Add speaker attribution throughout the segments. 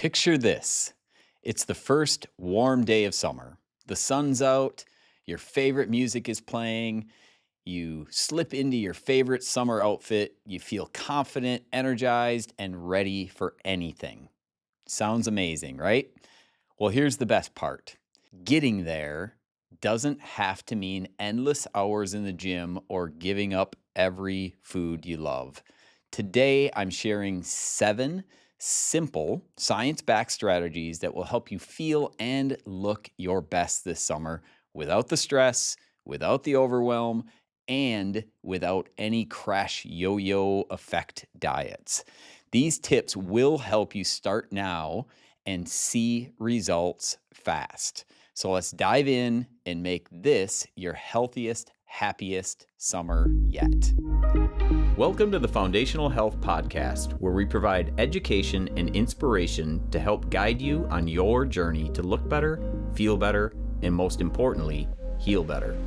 Speaker 1: Picture this. It's the first warm day of summer. The sun's out, your favorite music is playing, you slip into your favorite summer outfit, you feel confident, energized, and ready for anything. Sounds amazing, right? Well, here's the best part. Getting there doesn't have to mean endless hours in the gym or giving up every food you love. Today, I'm sharing 7 simple science-backed strategies that will help you feel and look your best this summer without the stress, without the overwhelm, and without any crash yo-yo effect diets. These tips will help you start now and see results fast. So let's dive in and make this your healthiest, happiest summer yet. Welcome to the Foundational Health Podcast, where we provide education and inspiration to help guide you on your journey to look better, feel better, and most importantly, heal better.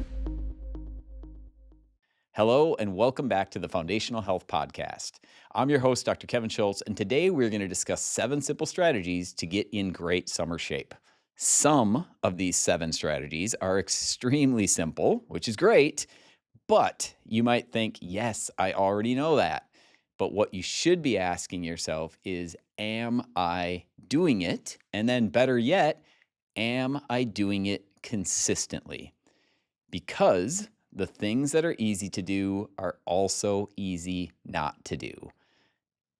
Speaker 1: Hello, and welcome back to the Foundational Health Podcast. I'm your host, Dr. Kevin Schultz, and today we're going to discuss 7 simple strategies to get in great summer shape. Some of these 7 strategies are extremely simple, which is great, but you might think, yes, I already know that. But what you should be asking yourself is, am I doing it? And then better yet, am I doing it consistently? Because the things that are easy to do are also easy not to do.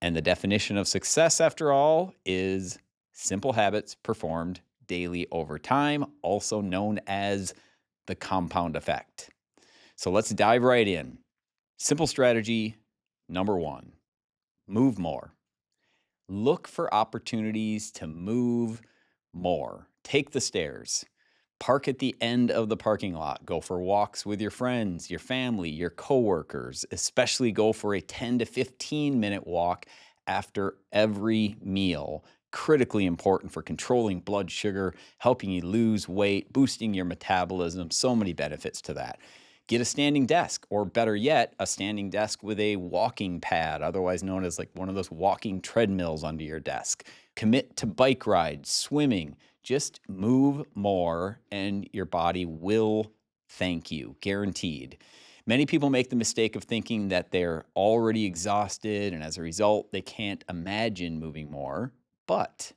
Speaker 1: And the definition of success, after all, is simple habits performed daily over time, also known as the compound effect. So let's dive right in. Simple strategy number 1, move more. Look for opportunities to move more. Take the stairs. Park at the end of the parking lot. Go for walks with your friends, your family, your coworkers. Especially go for a 10 to 15 minute walk after every meal. Critically important for controlling blood sugar, helping you lose weight, boosting your metabolism. So many benefits to that. Get a standing desk, or better yet, a standing desk with a walking pad, otherwise known as like one of those walking treadmills under your desk. Commit to bike rides, swimming. Just move more and your body will thank you, guaranteed. Many people make the mistake of thinking that they're already exhausted and as a result, they can't imagine moving more. But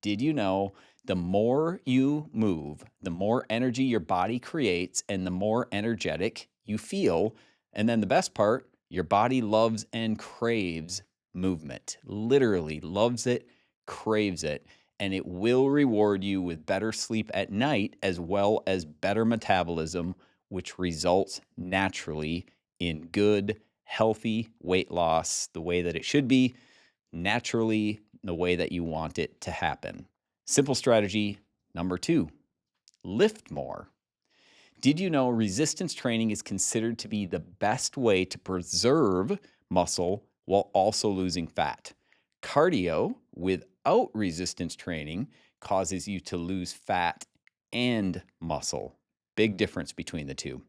Speaker 1: did you know the more you move, the more energy your body creates and the more energetic you feel? And then the best part, your body loves and craves movement. Literally loves it, craves it. And it will reward you with better sleep at night as well as better metabolism, which results naturally in good, healthy weight loss the way that it should be, naturally the way that you want it to happen. Simple strategy number 2, lift more. Did you know resistance training is considered to be the best way to preserve muscle while also losing fat? Cardio without resistance training causes you to lose fat and muscle. Big difference between the two.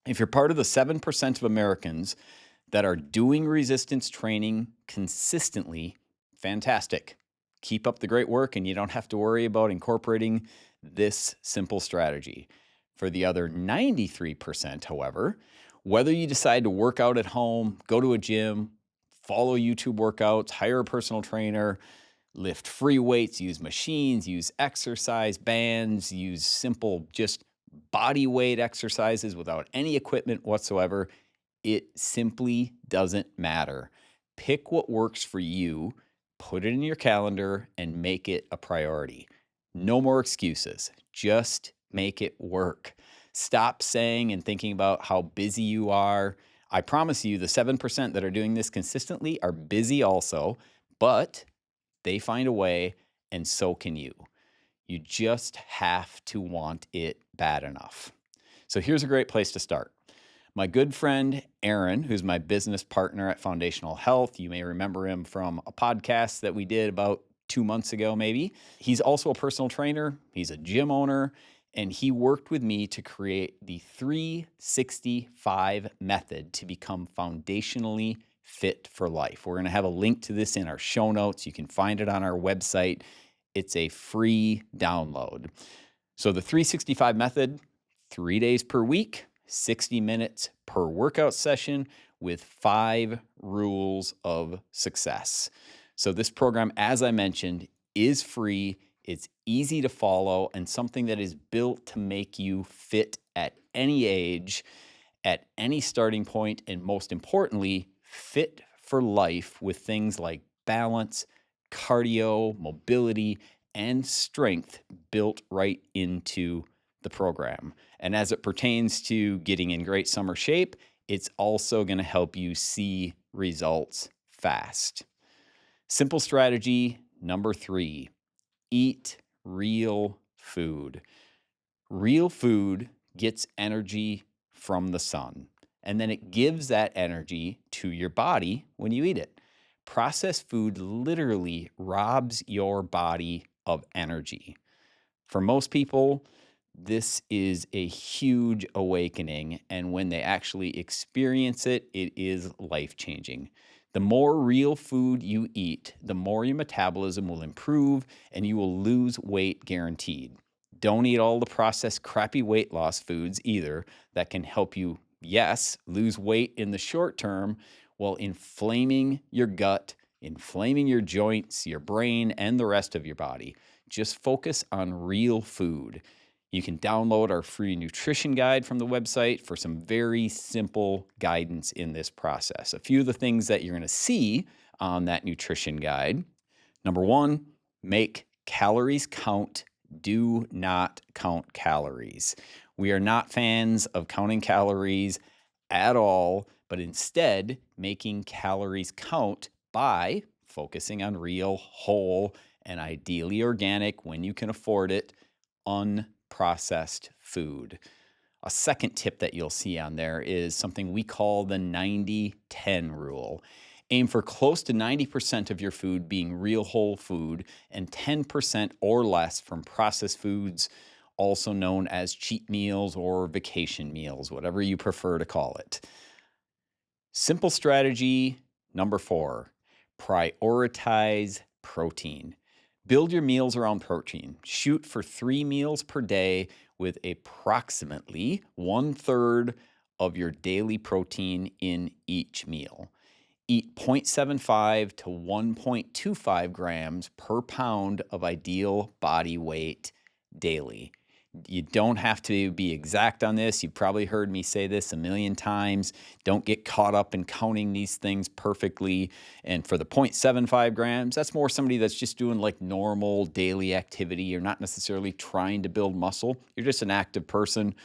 Speaker 1: If you're part of the 7% of Americans that are doing resistance training consistently, fantastic. Keep up the great work and you don't have to worry about incorporating this simple strategy. For the other 93%, however, whether you decide to work out at home, go to a gym, follow YouTube workouts, hire a personal trainer, lift free weights, use machines, use exercise bands, use simple just body weight exercises without any equipment whatsoever, it simply doesn't matter. Pick what works for you, put it in your calendar, and make it a priority. No more excuses. Just make it work. Stop saying and thinking about how busy you are. I promise you the 7% that are doing this consistently are busy also, but they find a way and so can you. You just have to want it bad enough. So here's a great place to start. My good friend, Aaron, who's my business partner at Foundational Health, you may remember him from a podcast that we did about 2 months ago, maybe. He's also a personal trainer. He's a gym owner. And he worked with me to create the 365 method to become foundationally fit for life. We're going to have a link to this in our show notes. You can find it on our website. It's a free download. So the 365 method, 3 days per week, 60 minutes per workout session with 5 rules of success. So this program, as I mentioned, is free. It's easy to follow and something that is built to make you fit at any age, at any starting point, and most importantly, fit for life with things like balance, cardio, mobility, and strength built right into the program. And as it pertains to getting in great summer shape, it's also going to help you see results fast. Simple strategy number 3, eat real food. Real food gets energy from the sun, and then it gives that energy to your body when you eat it. Processed food literally robs your body of energy. For most people, this is a huge awakening, and when they actually experience it, it is life-changing. The more real food you eat, the more your metabolism will improve and you will lose weight guaranteed. Don't eat all the processed crappy weight loss foods either that can help you, yes, lose weight in the short term while inflaming your gut, inflaming your joints, your brain, and the rest of your body. Just focus on real food. You can download our free nutrition guide from the website for some very simple guidance in this process. A few of the things that you're going to see on that nutrition guide. Number 1, make calories count. Do not count calories. We are not fans of counting calories at all, but instead making calories count by focusing on real, whole, and ideally organic, when you can afford it, unprocessed food. A second tip that you'll see on there is something we call the 90-10 rule. Aim for close to 90% of your food being real whole food and 10% or less from processed foods, also known as cheat meals or vacation meals, whatever you prefer to call it. Simple strategy number 4, prioritize protein. Build your meals around protein. Shoot for 3 meals per day with approximately 1/3 of your daily protein in each meal. Eat 0.75 to 1.25 grams per pound of ideal body weight daily. You don't have to be exact on this. You've probably heard me say this a million times. Don't get caught up in counting these things perfectly. And for the 0.75 grams, that's more somebody that's just doing like normal daily activity. You're not necessarily trying to build muscle. You're just an active person.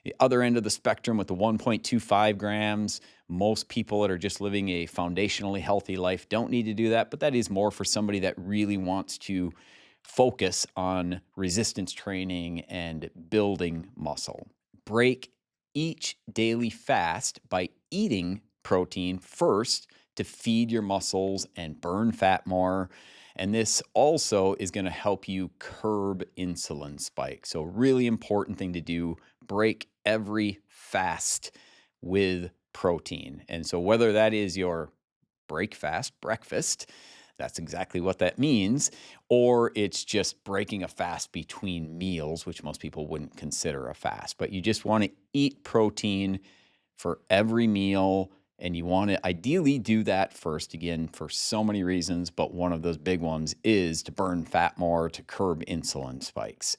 Speaker 1: The other end of the spectrum with the 1.25 grams, most people that are just living a foundationally healthy life don't need to do that, but that is more for somebody that really wants to focus on resistance training and building muscle. Break each daily fast by eating protein first to feed your muscles and burn fat more. And this also is going to help you curb insulin spikes. So really important thing to do, break every fast with protein. And so whether that is your break fast breakfast, that's exactly what that means, or it's just breaking a fast between meals, which most people wouldn't consider a fast. But you just want to eat protein for every meal, and you want to ideally do that first, again, for so many reasons, but one of those big ones is to burn fat more, to curb insulin spikes.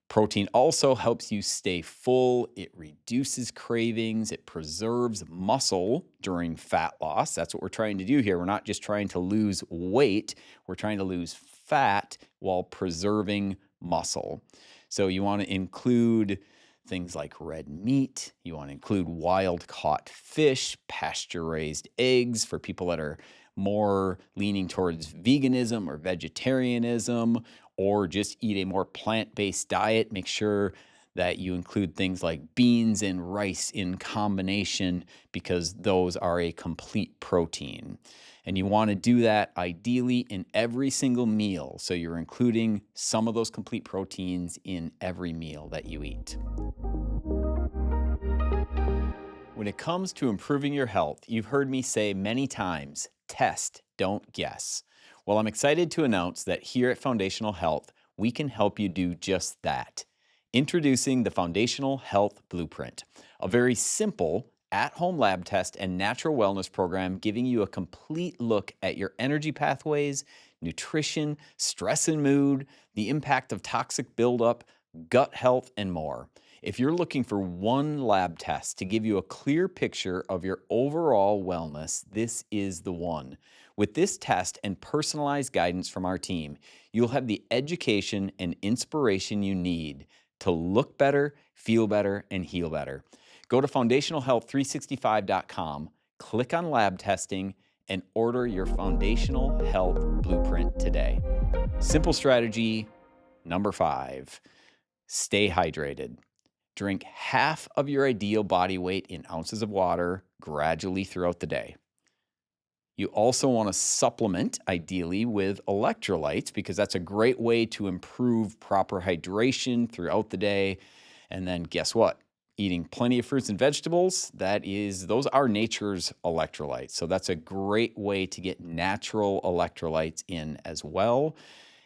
Speaker 1: Protein also helps you stay full. It reduces cravings. It preserves muscle during fat loss. That's what we're trying to do here. We're not just trying to lose weight. We're trying to lose fat while preserving muscle. So you want to include things like red meat. You want to include wild-caught fish, pasture-raised eggs for people that are more leaning towards veganism or vegetarianism, or just eat a more plant-based diet. Make sure that you include things like beans and rice in combination because those are a complete protein. And you want to do that ideally in every single meal. So you're including some of those complete proteins in every meal that you eat. When it comes to improving your health, you've heard me say many times, test, don't guess. Well, I'm excited to announce that here at Foundational Health, we can help you do just that. Introducing the Foundational Health Blueprint, a very simple at-home lab test and natural wellness program giving you a complete look at your energy pathways, nutrition, stress and mood, the impact of toxic buildup, gut health, and more. If you're looking for one lab test to give you a clear picture of your overall wellness, this is the one. With this test and personalized guidance from our team, you'll have the education and inspiration you need to look better, feel better, and heal better. Go to foundationalhealth365.com, click on lab testing, and order your Foundational Health Blueprint today. Simple strategy number 5, stay hydrated. Drink half of your ideal body weight in ounces of water gradually throughout the day. You also want to supplement, ideally, with electrolytes because that's a great way to improve proper hydration throughout the day. And then guess what? Eating plenty of fruits and vegetables, those are nature's electrolytes. So that's a great way to get natural electrolytes in as well.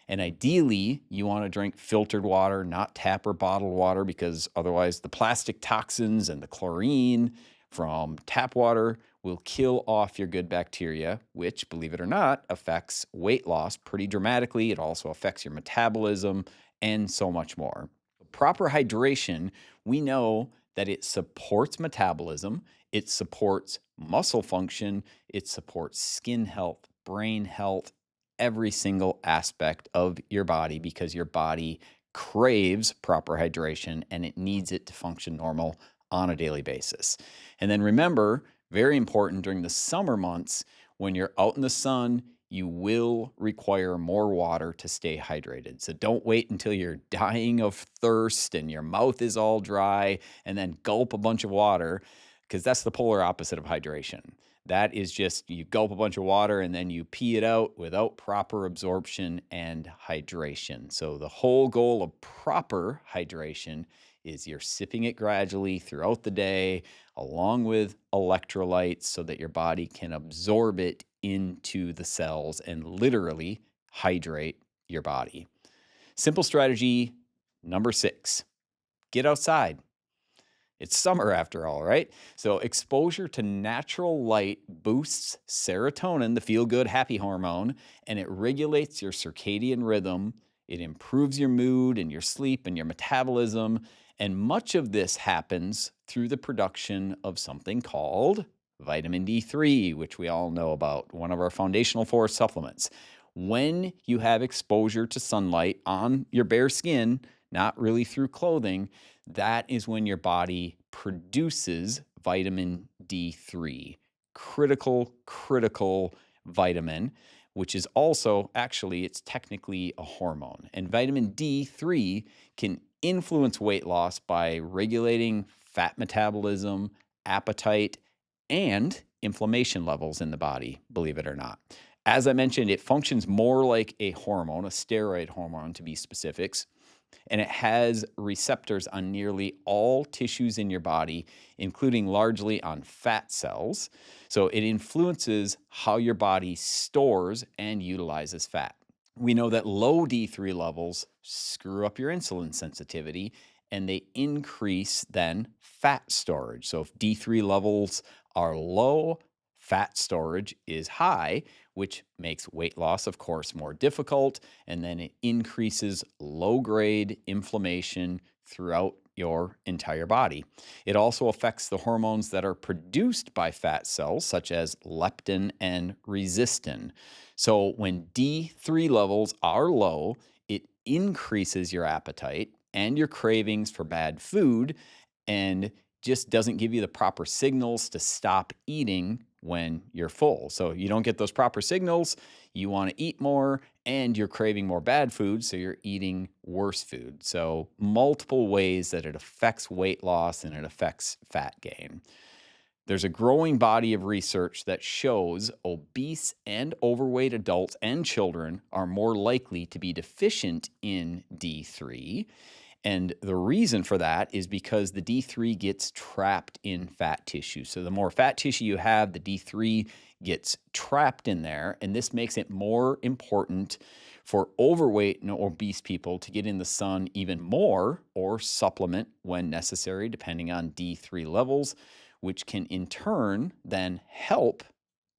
Speaker 1: And ideally, you want to drink filtered water, not tap or bottled water, because otherwise the plastic toxins and the chlorine from tap water will kill off your good bacteria, which, believe it or not, affects weight loss pretty dramatically. It also affects your metabolism and so much more. Proper hydration, we know that it supports metabolism, it supports muscle function, it supports skin health, brain health, every single aspect of your body because your body craves proper hydration and it needs it to function normal on a daily basis. And then remember, very important during the summer months, when you're out in the sun, you will require more water to stay hydrated. So don't wait until you're dying of thirst and your mouth is all dry and then gulp a bunch of water, because that's the polar opposite of hydration. That is just you gulp a bunch of water and then you pee it out without proper absorption and hydration. So the whole goal of proper hydration is you're sipping it gradually throughout the day along with electrolytes so that your body can absorb it into the cells and literally hydrate your body. Simple strategy number 6, get outside. It's summer after all, right? So exposure to natural light boosts serotonin, the feel-good happy hormone, and it regulates your circadian rhythm. It improves your mood and your sleep and your metabolism. And much of this happens through the production of something called vitamin D3, which we all know about, one of our foundational 4 supplements. When you have exposure to sunlight on your bare skin, not really through clothing, that is when your body produces vitamin D3, critical vitamin, which is also, actually, it's technically a hormone. And vitamin D3 can influence weight loss by regulating fat metabolism, appetite, and inflammation levels in the body, believe it or not. As I mentioned, it functions more like a hormone, a steroid hormone to be specifics, and it has receptors on nearly all tissues in your body, including largely on fat cells. So it influences how your body stores and utilizes fat. We know that low D3 levels screw up your insulin sensitivity and they increase then fat storage. So if D3 levels are low, fat storage is high, which makes weight loss, of course, more difficult, and then it increases low-grade inflammation throughout your entire body. It also affects the hormones that are produced by fat cells, such as leptin and resistin. So when D3 levels are low, it increases your appetite and your cravings for bad food and just doesn't give you the proper signals to stop eating when you're full. So you don't get those proper signals, you want to eat more, and you're craving more bad food, so you're eating worse food. So multiple ways that it affects weight loss and it affects fat gain. There's a growing body of research that shows obese and overweight adults and children are more likely to be deficient in D3. And the reason for that is because the D3 gets trapped in fat tissue. So the more fat tissue you have, the D3 gets trapped in there. And this makes it more important for overweight and obese people to get in the sun even more or supplement when necessary, depending on D3 levels, which can in turn then help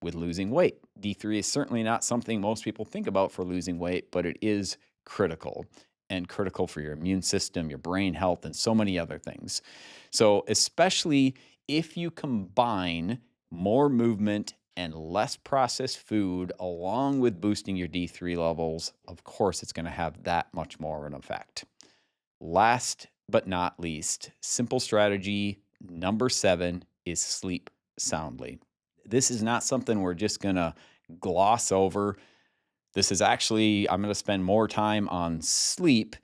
Speaker 1: with losing weight. D3 is certainly not something most people think about for losing weight, but it is critical and critical for your immune system, your brain health, and so many other things. So, especially if you combine more movement and less processed food along with boosting your D3 levels, of course, it's going to have that much more of an effect. Last but not least, simple strategy number 7 is sleep soundly. This is not something we're just going to gloss over. This is actually, I'm going to spend more time on sleep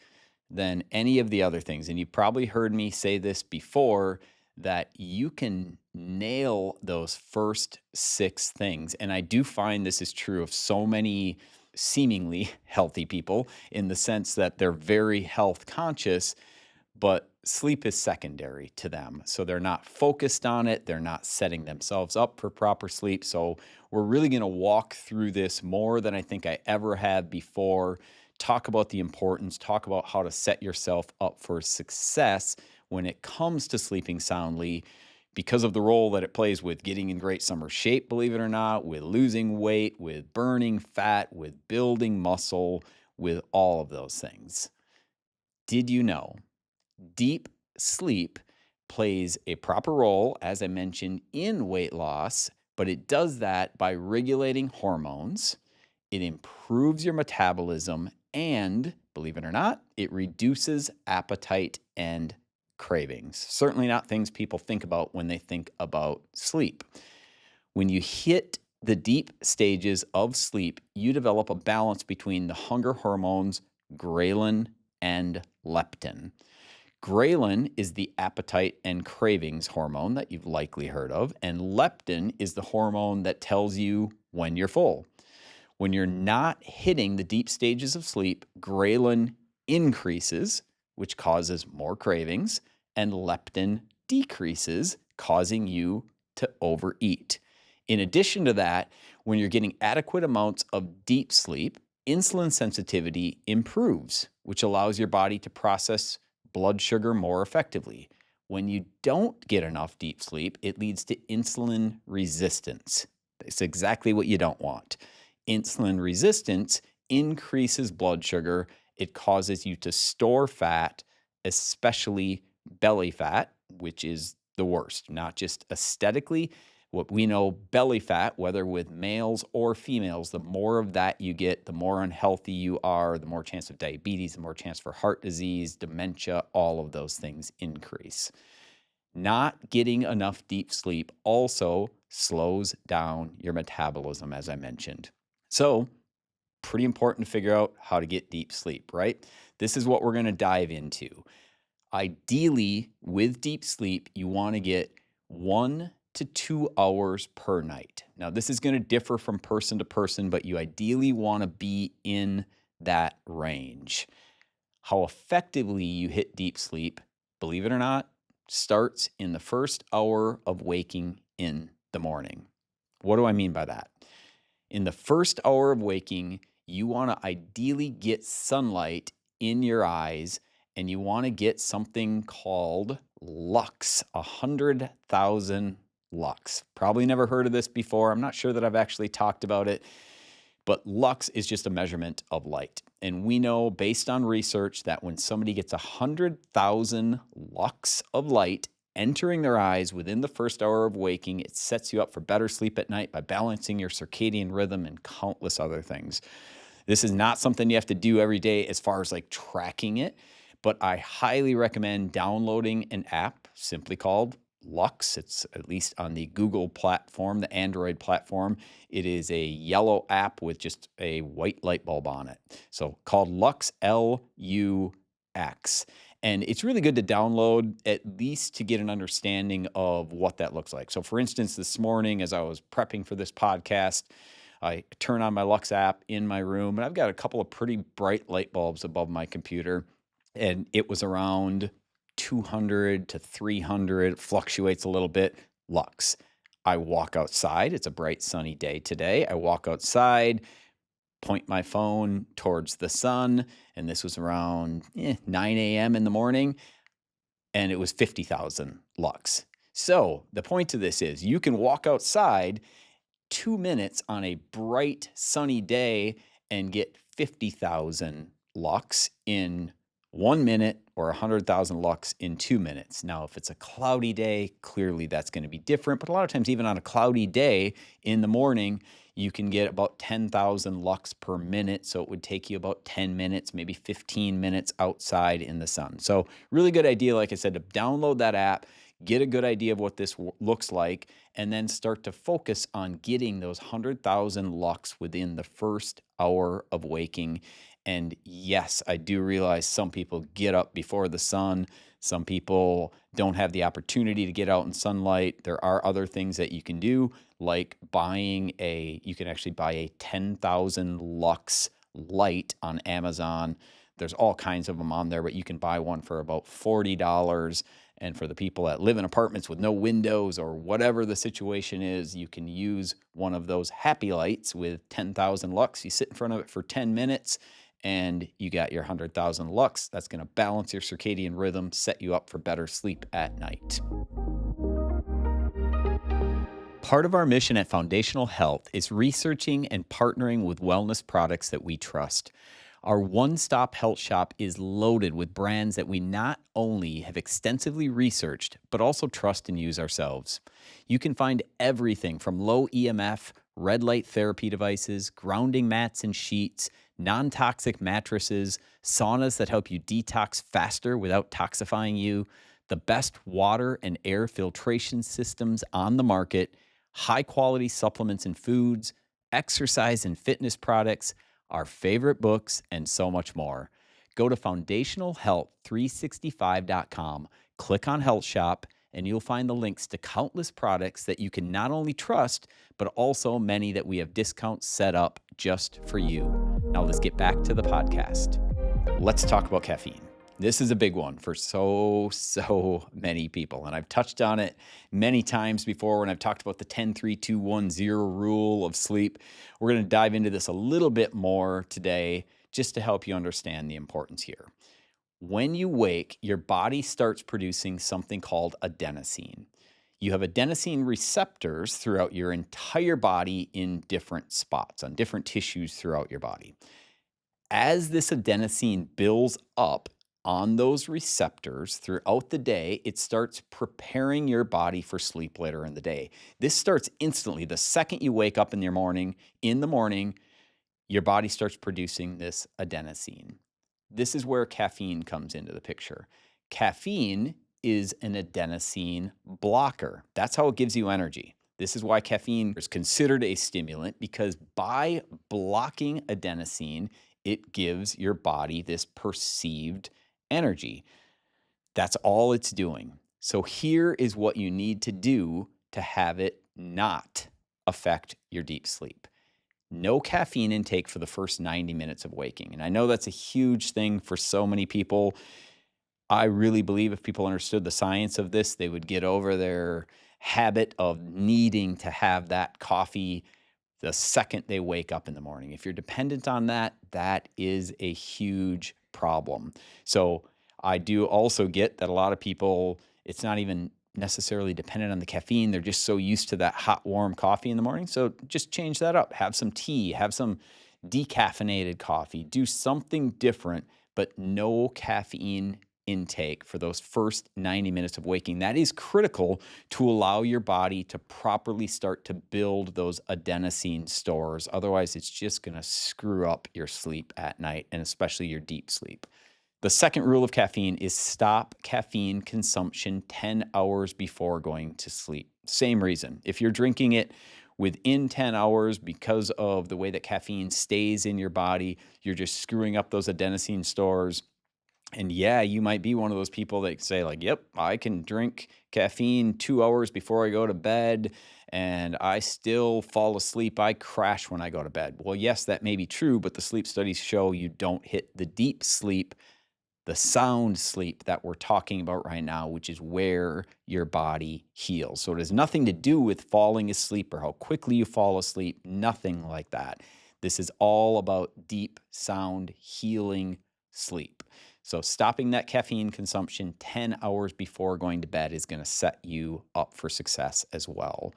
Speaker 1: than any of the other things. And you've probably heard me say this before, that you can nail those first 6 things. And I do find this is true of so many seemingly healthy people in the sense that they're very health conscious, but sleep is secondary to them. So they're not focused on it. They're not setting themselves up for proper sleep. So we're really going to walk through this more than I think I ever have before. Talk about the importance, talk about how to set yourself up for success when it comes to sleeping soundly, because of the role that it plays with getting in great summer shape, believe it or not, with losing weight, with burning fat, with building muscle, with all of those things. Did you know deep sleep plays a proper role, as I mentioned, in weight loss, but it does that by regulating hormones. It improves your metabolism and, believe it or not, it reduces appetite and cravings. Certainly not things people think about when they think about sleep. When you hit the deep stages of sleep, you develop a balance between the hunger hormones, ghrelin and leptin. Ghrelin is the appetite and cravings hormone that you've likely heard of, and leptin is the hormone that tells you when you're full. When you're not hitting the deep stages of sleep, ghrelin increases, which causes more cravings, and leptin decreases, causing you to overeat. In addition to that, when you're getting adequate amounts of deep sleep, insulin sensitivity improves, which allows your body to process blood sugar more effectively. When you don't get enough deep sleep, it leads to insulin resistance. It's exactly what you don't want. Insulin resistance increases blood sugar. It causes you to store fat, especially belly fat, which is the worst, not just aesthetically. What we know, belly fat, whether with males or females, the more of that you get, the more unhealthy you are, the more chance of diabetes, the more chance for heart disease, dementia, all of those things increase. Not getting enough deep sleep also slows down your metabolism, as I mentioned. So, pretty important to figure out how to get deep sleep, right? This is what we're going to dive into. Ideally, with deep sleep, you want to get 1 to 2 hours per night. Now, this is going to differ from person to person, but you ideally want to be in that range. How effectively you hit deep sleep, believe it or not, starts in the first hour of waking in the morning. What do I mean by that? In the first hour of waking, you want to ideally get sunlight in your eyes, and you want to get something called lux, 100,000 lux. Probably never heard of this before. I'm not sure that I've actually talked about it, but lux is just a measurement of light. And we know based on research that when somebody gets 100,000 lux of light entering their eyes within the first hour of waking, it sets you up for better sleep at night by balancing your circadian rhythm and countless other things. This is not something you have to do every day as far as like tracking it, but I highly recommend downloading an app simply called Lux. It's at least on the Google platform, the Android platform. It is a yellow app with just a white light bulb on it. So called Lux, Lux. And it's really good to download, at least to get an understanding of what that looks like. So for instance, this morning, as I was prepping for this podcast, I turn on my Lux app in my room, and I've got a couple of pretty bright light bulbs above my computer. and it was around 200 to 300, fluctuates a little bit, lux. I walk outside. It's a bright sunny day today. I walk outside, point my phone towards the sun, and this was around 9 a.m. in the morning, and it was 50,000 lux. So the point of this is you can walk outside 2 minutes on a bright sunny day and get 50,000 lux in 1 minute or 100,000 lux in 2 minutes. Now, if it's a cloudy day, clearly that's going to be different. But a lot of times, even on a cloudy day in the morning, you can get about 10,000 lux per minute. So it would take you about 10 minutes, maybe 15 minutes outside in the sun. So really good idea, like I said, to download that app, get a good idea of what this looks like, and then start to focus on getting those 100,000 lux within the first hour of waking. And yes, I do realize some people get up before the sun. Some people don't have the opportunity to get out in sunlight. There are other things that you can do, like you can actually buy a 10,000 lux light on Amazon. There's all kinds of them on there, but you can buy one for about $40. And for the people that live in apartments with no windows or whatever the situation is, you can use one of those happy lights with 10,000 lux. You sit in front of it for 10 minutes and you got your 100,000 lux. That's going to balance your circadian rhythm, set you up for better sleep at night. Part of our mission at Foundational Health is researching and partnering with wellness products that we trust. Our one-stop health shop is loaded with brands that we not only have extensively researched, but also trust and use ourselves. You can find everything from low EMF, red light therapy devices, grounding mats and sheets, non-toxic mattresses, saunas that help you detox faster without toxifying you, the best water and air filtration systems on the market, high-quality supplements and foods, exercise and fitness products, our favorite books, and so much more. Go to foundationalhealth365.com, click on Health Shop, and you'll find the links to countless products that you can not only trust, but also many that we have discounts set up just for you. Now let's get back to the podcast. Let's talk about caffeine. This is a big one for so many people. And I've touched on it many times before when I've talked about the 10-3-2-1-0 rule of sleep. We're going to dive into this a little bit more today just to help you understand the importance here. When you wake, your body starts producing something called adenosine. You have adenosine receptors throughout your entire body in different spots, on different tissues throughout your body. As this adenosine builds up on those receptors throughout the day, it starts preparing your body for sleep later in the day. This starts instantly. The second you wake up in the morning, your body starts producing this adenosine. This is where caffeine comes into the picture. Caffeine is an adenosine blocker. That's how it gives you energy. This is why caffeine is considered a stimulant, because by blocking adenosine, it gives your body this perceived energy. That's all it's doing. So here is what you need to do to have it not affect your deep sleep. No caffeine intake for the first 90 minutes of waking. And I know that's a huge thing for so many people. I really believe if people understood the science of this, they would get over their habit of needing to have that coffee the second they wake up in the morning. If you're dependent on that, that is a huge problem. So I do also get that a lot of people, it's not even necessarily dependent on the caffeine. They're just so used to that hot, warm coffee in the morning. So just change that up. Have some tea, have some decaffeinated coffee, do something different, but no caffeine intake for those first 90 minutes of waking. That is critical to allow your body to properly start to build those adenosine stores. Otherwise, it's just going to screw up your sleep at night, and especially your deep sleep. The second rule of caffeine is stop caffeine consumption 10 hours before going to sleep. Same reason. If you're drinking it within 10 hours because of the way that caffeine stays in your body, you're just screwing up those adenosine stores. And yeah, you might be one of those people that say like, yep, I can drink caffeine 2 hours before I go to bed and I still fall asleep. I crash when I go to bed. Well, yes, that may be true, but the sleep studies show you don't hit the deep sleep the sound sleep that we're talking about right now, which is where your body heals. So it has nothing to do with falling asleep or how quickly you fall asleep, nothing like that. This is all about deep sound healing sleep. So stopping that caffeine consumption 10 hours before going to bed is going to set you up for success as well.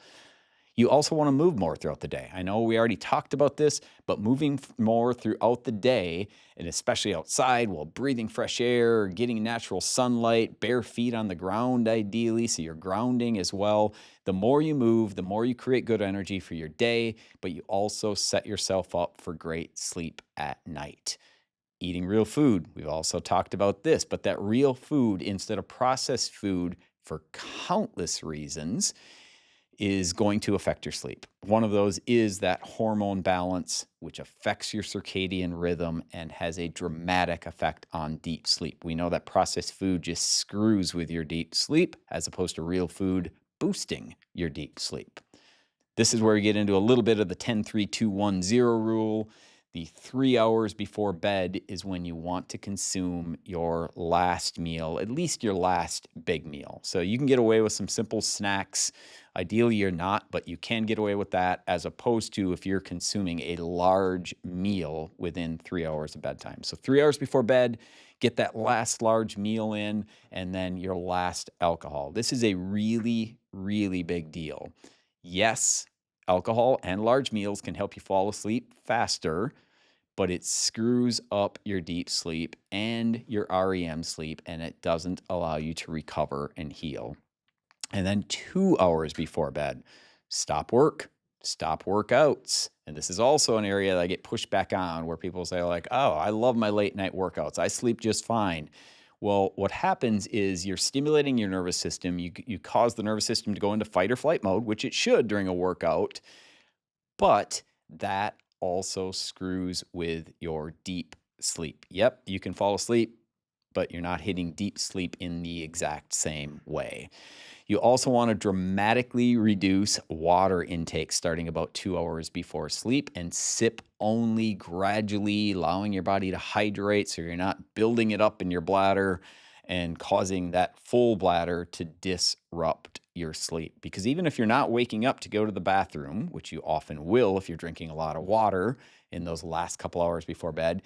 Speaker 1: You also want to move more throughout the day. I know we already talked about this, but moving more throughout the day, and especially outside while breathing fresh air, getting natural sunlight, bare feet on the ground ideally, so you're grounding as well. The more you move, the more you create good energy for your day, but you also set yourself up for great sleep at night. Eating real food, we've also talked about this, but that real food instead of processed food for countless reasons is going to affect your sleep. One of those is that hormone balance, which affects your circadian rhythm and has a dramatic effect on deep sleep. We know that processed food just screws with your deep sleep as opposed to real food boosting your deep sleep. This is where we get into a little bit of the 10-3-2-1-0 rule. The 3 hours before bed is when you want to consume your last meal, at least your last big meal. So you can get away with some simple snacks. Ideally, you're not, but you can get away with that as opposed to if you're consuming a large meal within 3 hours of bedtime. So 3 hours before bed, get that last large meal in, and then your last alcohol. This is a really, really big deal. Yes, alcohol and large meals can help you fall asleep faster, but it screws up your deep sleep and your REM sleep, and it doesn't allow you to recover and heal. And then 2 hours before bed, stop work, stop workouts. And this is also an area that I get pushed back on where people say like, oh, I love my late night workouts. I sleep just fine. Well, what happens is you're stimulating your nervous system. You cause the nervous system to go into fight or flight mode, which it should during a workout, but that also screws with your deep sleep. Yep, you can fall asleep, but you're not hitting deep sleep in the exact same way. You also want to dramatically reduce water intake starting about 2 hours before sleep and sip only gradually, allowing your body to hydrate so you're not building it up in your bladder and causing that full bladder to disrupt your sleep. Because even if you're not waking up to go to the bathroom, which you often will if you're drinking a lot of water in those last couple hours before bed,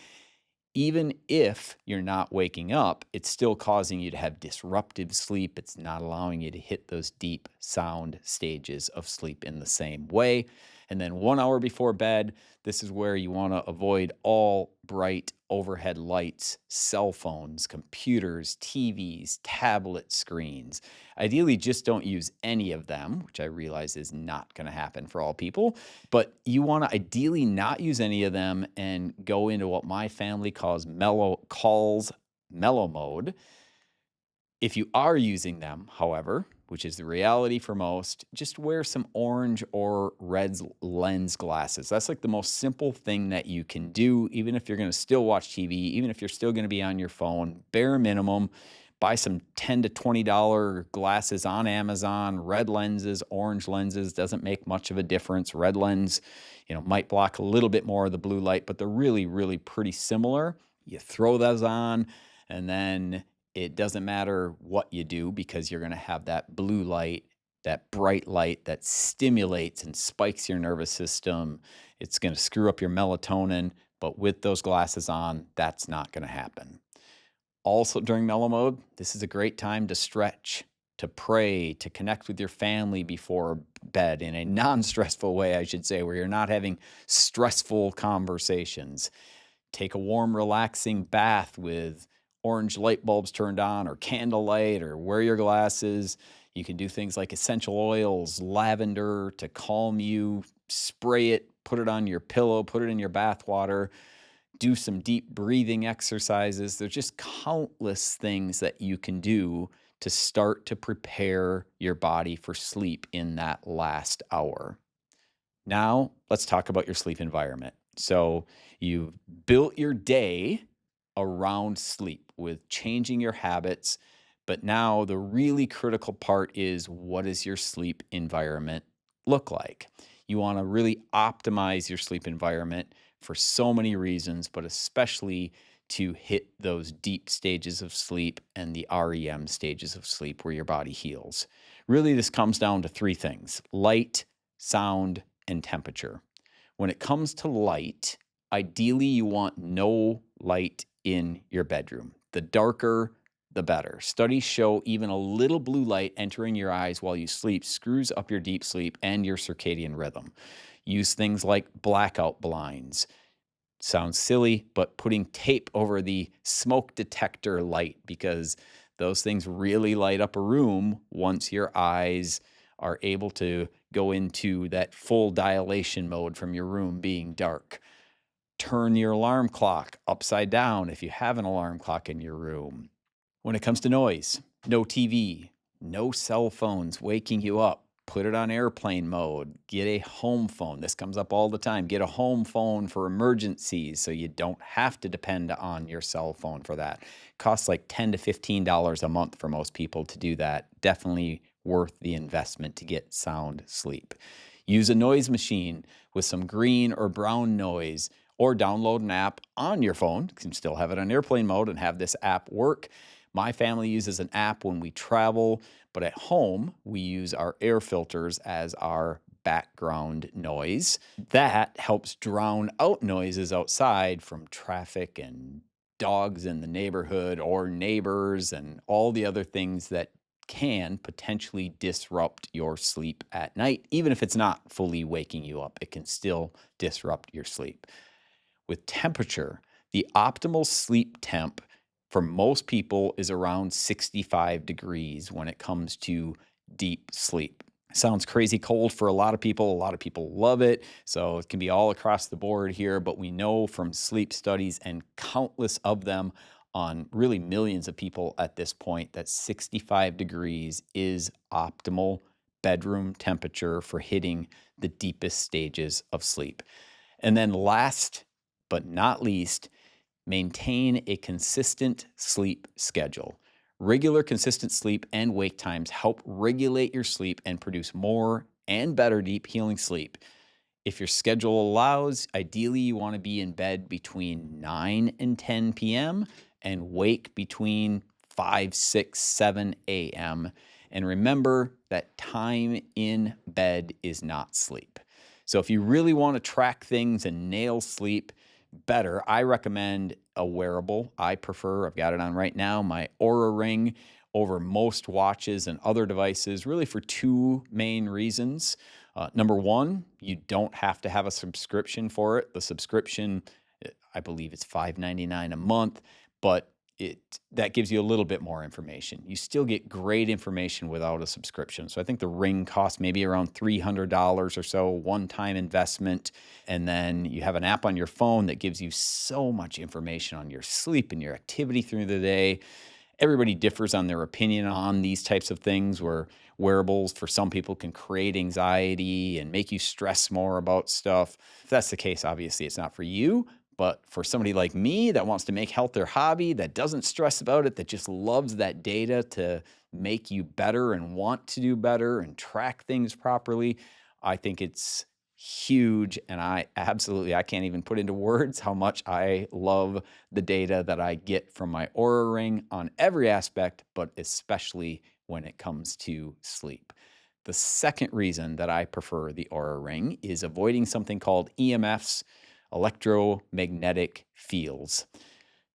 Speaker 1: even if you're not waking up, it's still causing you to have disruptive sleep. It's not allowing you to hit those deep sound stages of sleep in the same way. And then 1 hour before bed, this is where you want to avoid all bright overhead lights, cell phones, computers, TVs, tablet screens. Ideally, just don't use any of them, which I realize is not going to happen for all people. But you want to ideally not use any of them and go into what my family calls mellow mode. If you are using them, however, which is the reality for most, just wear some orange or red lens glasses. That's like the most simple thing that you can do, even if you're going to still watch TV, even if you're still going to be on your phone, bare minimum. Buy some $10 to $20 glasses on Amazon, red lenses, orange lenses, doesn't make much of a difference. Red lens, might block a little bit more of the blue light, but they're really, really pretty similar. You throw those on, and then it doesn't matter what you do because you're going to have that blue light, that bright light that stimulates and spikes your nervous system. It's going to screw up your melatonin, but with those glasses on, that's not going to happen. Also during mellow mode, this is a great time to stretch, to pray, to connect with your family before bed in a non-stressful way, I should say, where you're not having stressful conversations. Take a warm, relaxing bath with orange light bulbs turned on or candlelight, or wear your glasses. You can do things like essential oils, lavender to calm you, spray it, put it on your pillow, put it in your bath water. Do some deep breathing exercises. There's just countless things that you can do to start to prepare your body for sleep in that last hour. Now, let's talk about your sleep environment. So, you've built your day around sleep with changing your habits, but now the really critical part is, what does your sleep environment look like? You want to really optimize your sleep environment for so many reasons, but especially to hit those deep stages of sleep and the REM stages of sleep where your body heals. Really, this comes down to three things: light, sound, and temperature. When it comes to light, ideally you want no light in your bedroom. The darker, the better. Studies show even a little blue light entering your eyes while you sleep screws up your deep sleep and your circadian rhythm. Use things like blackout blinds. Sounds silly, but putting tape over the smoke detector light, because those things really light up a room once your eyes are able to go into that full dilation mode from your room being dark. Turn your alarm clock upside down if you have an alarm clock in your room. When it comes to noise, no TV, no cell phones waking you up. Put it on airplane mode. Get a home phone. This comes up all the time. Get a home phone for emergencies so you don't have to depend on your cell phone for that. Costs like $10 to $15 a month for most people to do that. Definitely worth the investment to get sound sleep. Use a noise machine with some green or brown noise, or download an app on your phone. You can still have it on airplane mode and have this app work. My family uses an app when we travel, but at home, we use our air filters as our background noise. That helps drown out noises outside from traffic and dogs in the neighborhood or neighbors and all the other things that can potentially disrupt your sleep at night. Even if it's not fully waking you up, it can still disrupt your sleep. With temperature, the optimal sleep temp for most people is around 65 degrees when it comes to deep sleep. Sounds crazy cold for a lot of people. A lot of people love it. So it can be all across the board here, but we know from sleep studies and countless of them on really millions of people at this point that 65 degrees is optimal bedroom temperature for hitting the deepest stages of sleep. And then last but not least, maintain a consistent sleep schedule. Regular, consistent sleep and wake times help regulate your sleep and produce more and better deep healing sleep. If your schedule allows, ideally you want to be in bed between 9 and 10 p.m. and wake between 5, 6, 7 a.m. And remember that time in bed is not sleep. So if you really want to track things and nail sleep better, I recommend a wearable. I've got it on right now, my Oura Ring, over most watches and other devices, really for two main reasons. Number one, you don't have to have a subscription for it. The subscription, I believe it's $5.99 a month, but that gives you a little bit more information. You still get great information without a subscription. So I think the Ring costs maybe around $300 or so, one-time investment. And then you have an app on your phone that gives you so much information on your sleep and your activity through the day. Everybody differs on their opinion on these types of things, where wearables for some people can create anxiety and make you stress more about stuff. If that's the case, obviously it's not for you. But for somebody like me that wants to make health their hobby, that doesn't stress about it, that just loves that data to make you better and want to do better and track things properly, I think it's huge. And I can't even put into words how much I love the data that I get from my Oura Ring on every aspect, but especially when it comes to sleep. The second reason that I prefer the Oura Ring is avoiding something called EMFs, electromagnetic fields.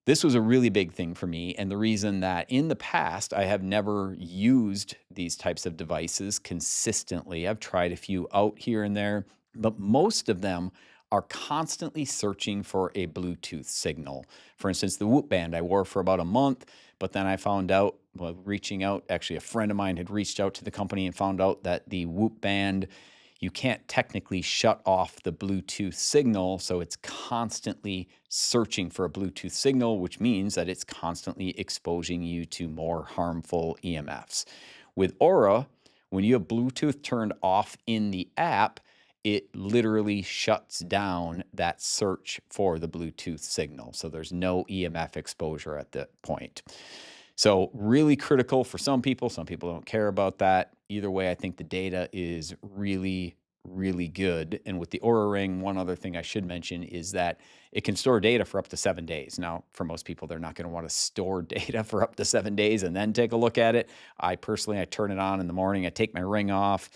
Speaker 1: This was a really big thing for me, and the reason that in the past I have never used these types of devices consistently. I've tried a few out here and there, but most of them are constantly searching for a Bluetooth signal. For instance, the Whoop band I wore for about a month, but then I found out, reaching out, actually a friend of mine had reached out to the company and found out that the Whoop band, you can't technically shut off the Bluetooth signal, so it's constantly searching for a Bluetooth signal, which means that it's constantly exposing you to more harmful EMFs. With Oura, when you have Bluetooth turned off in the app, it literally shuts down that search for the Bluetooth signal. So there's no EMF exposure at that point. So really critical for some people. Some people don't care about that. Either way, I think the data is really really good. And with the Aura Ring, one other thing I should mention is that it can store data for up to 7 days. Now, for most people, they're not going to want to store data for up to 7 days and then take a look at it. I turn it on in the morning. I take my ring off,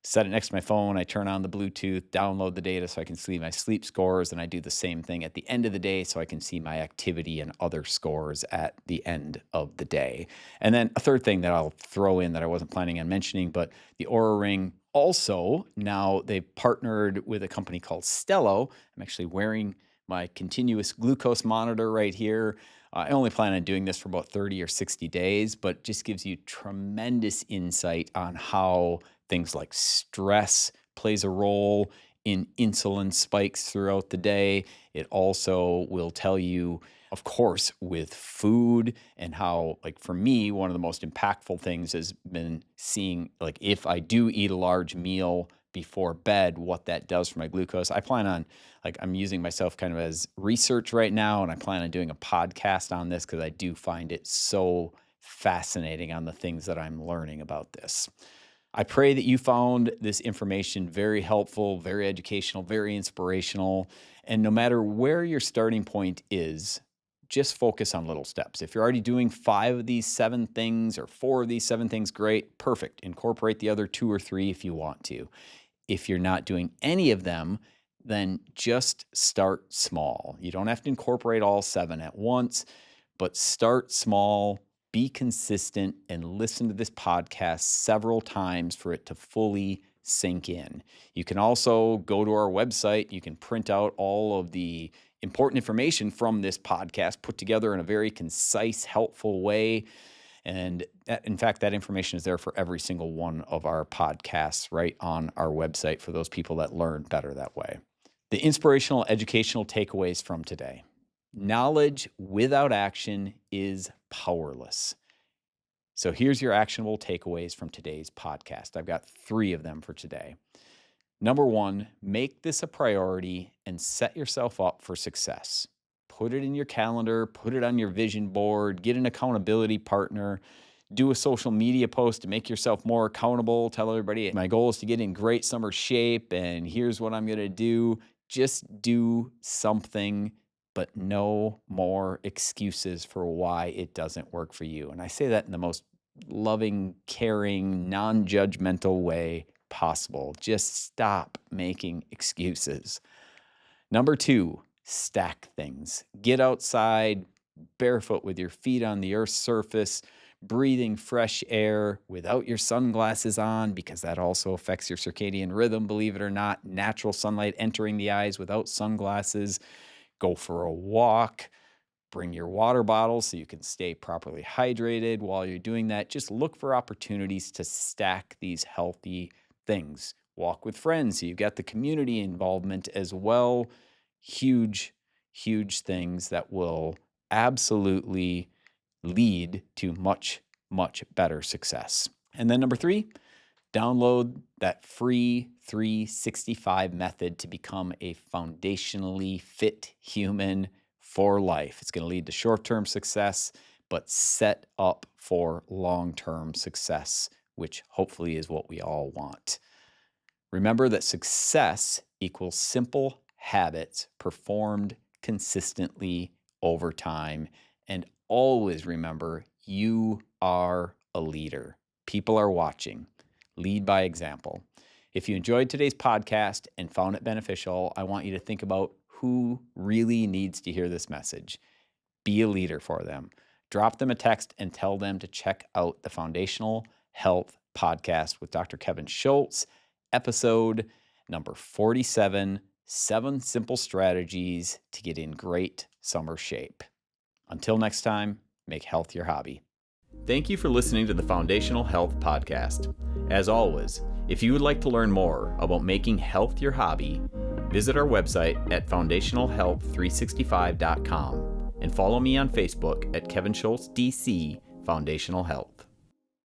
Speaker 1: set it next to my phone. I turn on the Bluetooth, download the data so I can see my sleep scores. And I do the same thing at the end of the day so I can see my activity and other scores at the end of the day. And then a third thing that I'll throw in that I wasn't planning on mentioning, but the Aura Ring also, now they've partnered with a company called Stello. I'm actually wearing my continuous glucose monitor right here. I only plan on doing this for about 30 or 60 days, but just gives you tremendous insight on how things like stress plays a role in insulin spikes throughout the day. It also will tell you, of course, with food and how, like for me, one of the most impactful things has been seeing, like if I do eat a large meal before bed, what that does for my glucose. I plan on, like I'm using myself kind of as research right now, and I plan on doing a podcast on this because I do find it so fascinating on the things that I'm learning about this. I pray that you found this information very helpful, very educational, very inspirational. And no matter where your starting point is, just focus on little steps. If you're already doing 5 of these 7 things or 4 of these 7 things, great, perfect. Incorporate the other 2 or 3 if you want to. If you're not doing any of them, then just start small. You don't have to incorporate all 7 at once, but start small, be consistent, and listen to this podcast several times for it to fully sink in. You can also go to our website. You can print out all of the important information from this podcast put together in a very concise, helpful way. And in fact, that information is there for every single one of our podcasts right on our website for those people that learn better that way. The inspirational, educational takeaways from today. Knowledge without action is powerless. So here's your actionable takeaways from today's podcast. I've got 3 of them for today. Number 1, make this a priority and set yourself up for success. Put it in your calendar, put it on your vision board, get an accountability partner, do a social media post to make yourself more accountable. Tell everybody, my goal is to get in great summer shape, and here's what I'm going to do. Just do something, but no more excuses for why it doesn't work for you. And I say that in the most loving, caring, non-judgmental way possible. Just stop making excuses. Number 2, stack things. Get outside, barefoot with your feet on the earth's surface, breathing fresh air without your sunglasses on, because that also affects your circadian rhythm, believe it or not. Natural sunlight entering the eyes without sunglasses. Go for a walk. Bring your water bottle so you can stay properly hydrated while you're doing that. Just look for opportunities to stack these healthy things. Walk with friends so you've got the community involvement as well. Huge, huge things that will absolutely lead to much, much better success. And then number 3, download that free 365 method to become a foundationally fit human for life. It's going to lead to short-term success, but set up for long-term success, which hopefully is what we all want. Remember that success equals simple habits performed consistently over time. And always remember, you are a leader. People are watching. Lead by example. If you enjoyed today's podcast and found it beneficial, I want you to think about who really needs to hear this message. Be a leader for them. Drop them a text and tell them to check out the Foundational Health Podcast with Dr. Kevin Schultz, episode number 47, 7 simple strategies to get in great summer shape. Until next time, make health your hobby. Thank you for listening to the Foundational Health Podcast. As always, if you would like to learn more about making health your hobby, visit our website at foundationalhealth365.com and follow me on Facebook at Kevin Schultz DC Foundational Health.